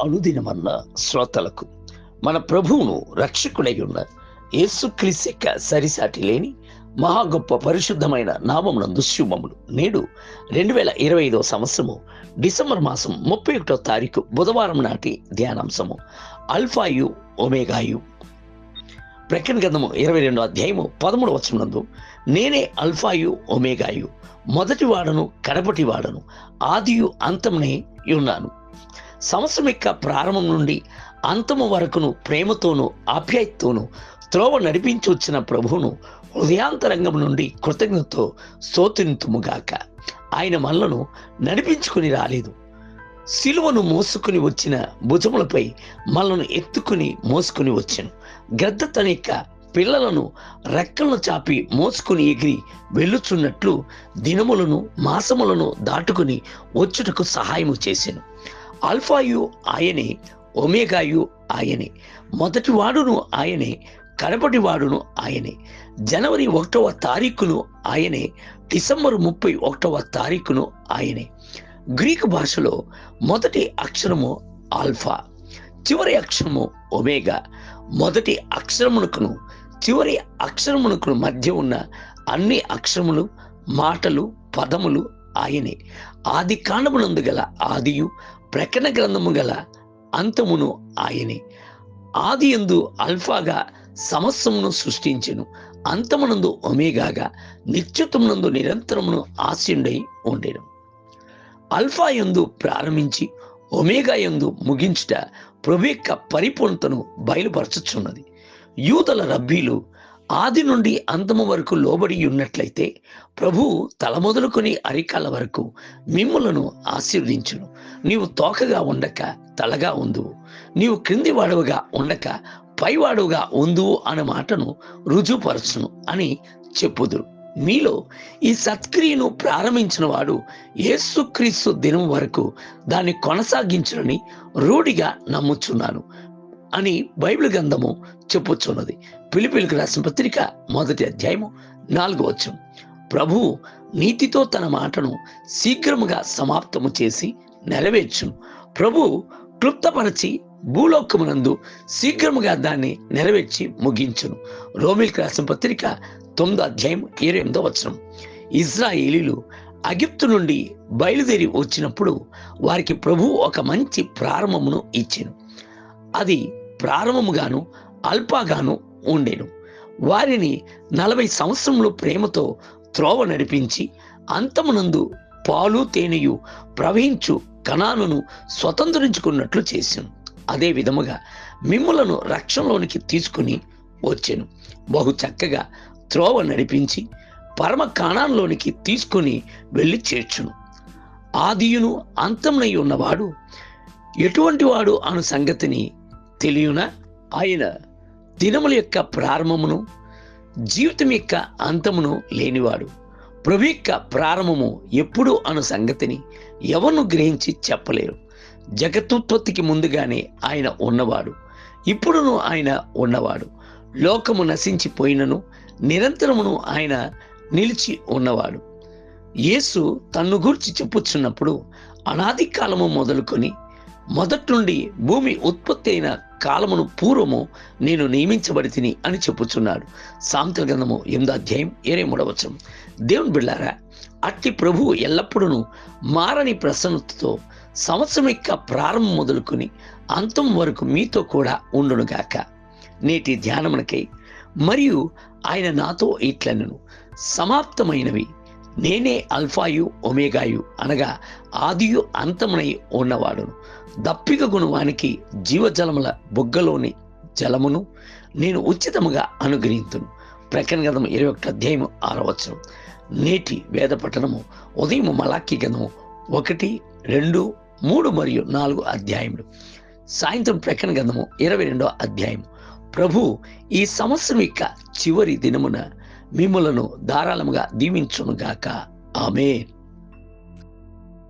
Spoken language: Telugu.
అనుదినమన్న శ్రోతలకు మన ప్రభువును రక్షకుడై ఉన్న యేసుక్రీస్తు యొక్క సరిసాటి లేని మహా గొప్ప పరిశుద్ధమైన నామమునందు శుభములు. నేడు 2025 సంవత్సరము డిసెంబర్ మాసం 31వ తారీఖు బుధవారం నాటి ధ్యానాంశము అల్ఫాయు ఒమేగాయు. ప్రకటన గ్రంథము 22వ అధ్యాయము 13వ వచనమునందు నేనే అల్ఫాయు ఒమేగాయు, మొదటి వాడను కడపటి వాడను, ఆదియు అంతమునే ఉన్నాను. సంవత్సరం యొక్క ప్రారంభం నుండి అంతము వరకును ప్రేమతోనూ ఆప్యాయతతోనూ త్రోవ నడిపించి వచ్చిన ప్రభువును హృదయాంతరంగం నుండి కృతజ్ఞతతో స్తోత్రింతుముగాక. ఆయన మనలను నడిపించుకుని రాలేదు, సిలువను మోసుకుని వచ్చిన భుజములపై మనలను ఎత్తుకుని మోసుకుని వచ్చాను. గద్ద తన యొక్క పిల్లలను రెక్కలను చాపి మోసుకుని ఎగిరి వెళ్ళుచున్నట్లు దినములను మాసములను దాటుకుని వచ్చుటకు సహాయము చేశాను. అల్ఫాయు ఆయనే, ఒమేగాయు ఆయనే, మొదటి వాడును ఆయనే, కడపటి వాడును ఆయనే. జనవరి 1వ తారీఖును ఆయనే, డిసెంబర్ 31వ తారీఖును ఆయనే. గ్రీకు భాషలో మొదటి అక్షరము ఆల్ఫా, చివరి అక్షరము ఒమేగా. మొదటి అక్షరమునకును చివరి అక్షరమునకును మధ్య ఉన్న అన్ని అక్షరములు, మాటలు, పదములు ఆయనే. ఆది కాండమునందు గల ఆదియు, ప్రకటన గ్రంథము గల అంతమును ఆయనే. ఆది యందు అల్ఫాగా సమస్తమును సృష్టించెను, అంతమునందు ఒమేగాగా నిత్యత్వమునందు నిరంతరమును ఆశయుండై ఉండెను. అల్ఫా యందు ప్రారంభించి ఒమేగా యందు ముగించుట ప్రభు యొక్క పరిపూర్ణతను బయలుపరచుచున్నది. యూదుల రబ్బీలు ఆది నుండి అంతము వరకు లోబడి ఉన్నట్లయితే ప్రభువు తల మొదలుకొని అరికాల వరకు మిమ్ములను ఆశీర్వదించును. నీవు తోకగా ఉండక తలగా ఉందువు, నీవు క్రింది వాడవుగా ఉండక పైవాడుగా ఉందువు అనే మాటను రుజువుపరచును అని చెప్పుదురు. మీలో ఈ సత్క్రియను ప్రారంభించిన వాడు యేసుక్రీస్తు దినం వరకు దాన్ని కొనసాగించునని రూఢిగా నమ్ముచున్నాను అని బైబిల్ గ్రంథము చెప్పుచున్నది. ఫిలిప్పీయులకు రాసిన పత్రిక 1వ అధ్యాయము 4వ వచనం. ప్రభువు నీతితో తన మాటను శీఘ్రముగా సమాప్తము చేసి నెరవేర్చును. ప్రభువు క్లుప్తపరచి భూలోకమునందు శీఘ్రముగా దాన్ని నెరవేర్చి ముగించును. రోమీయులకు రాసిన పత్రిక 9వ అధ్యాయం 28వ వచనం. ఇజ్రాయేలీలు ఐగుప్తు నుండి బయలుదేరి వచ్చినప్పుడు వారికి ప్రభువు ఒక మంచి ప్రారంభమును ఇచ్చెను. అది ప్రారంభముగాను అల్పాగాను ఉండెను. వారిని 40 సంవత్సరములు ప్రేమతో త్రోవ నడిపించి అంతమునందు పాలు తేనెయు ప్రవహించు కనానును స్వతంత్రించుకున్నట్లు చేశాను. అదే విధముగా మిమ్ములను రక్షణలోనికి తీసుకుని వచ్చాను. బహు చక్కగా త్రోవ నడిపించి పరమ కానాన్లోనికి తీసుకుని వెళ్ళి చేర్చును. ఆదియును అంతమునై ఉన్నవాడు ఎటువంటి వాడు అను సంగతిని తెలియనా? ఆయన దినముల యొక్క ప్రారంభమును జీవితం యొక్క అంతమును లేనివాడు. ప్రభు యొక్క ప్రారంభము ఎప్పుడు అను సంగతిని ఎవరు గ్రహించి చెప్పలేరు. జగత్తుత్పత్తికి ముందుగానే ఆయన ఉన్నవాడు, ఇప్పుడును ఆయన ఉన్నవాడు. లోకము నశించిపోయినను నిరంతరమును ఆయన నిలిచి ఉన్నవాడు. యేసు తన్ను గూర్చి చెప్పుచున్నప్పుడు అనాది కాలము మొదలుకొని మొదటి నుండి భూమి ఉత్పత్తి అయిన కాలమును పూర్వము నేను నియమించబడి తిని అని చెప్పుచున్నాడు. సామెతల గ్రంథము 8వ అధ్యాయం 23వ వచనం. దేవుని బిడ్డలారా, అట్టి ప్రభువు ఎల్లప్పుడూ మారని ప్రసన్నతతో సంవత్సరం యొక్క ప్రారంభం మొదలుకొని అంతం వరకు మీతో కూడా ఉండునుగాక. నేటి ధ్యానమునకై మరియు ఆయన నాతో ఇట్లనెను, సమాప్తమైనవి. నేనే అల్ఫాయు ఒమేగాయు, అనగా ఆదియు అంతమునై ఉన్నవాడును. దప్పిక గుణవానికి జీవజలముల బుగ్గలోని జలమును నేను ఉచితముగా అనుగ్రహింతును. ప్రకటన గ్రంథం 21వ అధ్యాయం 6వ వచనం. నేటి వేద పఠనము ఉదయం మలాకీ గ్రంథము 1, 2, 3 మరియు 4 అధ్యాయములు. సాయంత్రం ప్రకటన గ్రంథము 22వ అధ్యాయం. ప్రభు ఈ సంవత్సరం యొక్క చివరి దినమున మిమ్ములను ధారాళముగా దీవించునుగాక. ఆమేన్.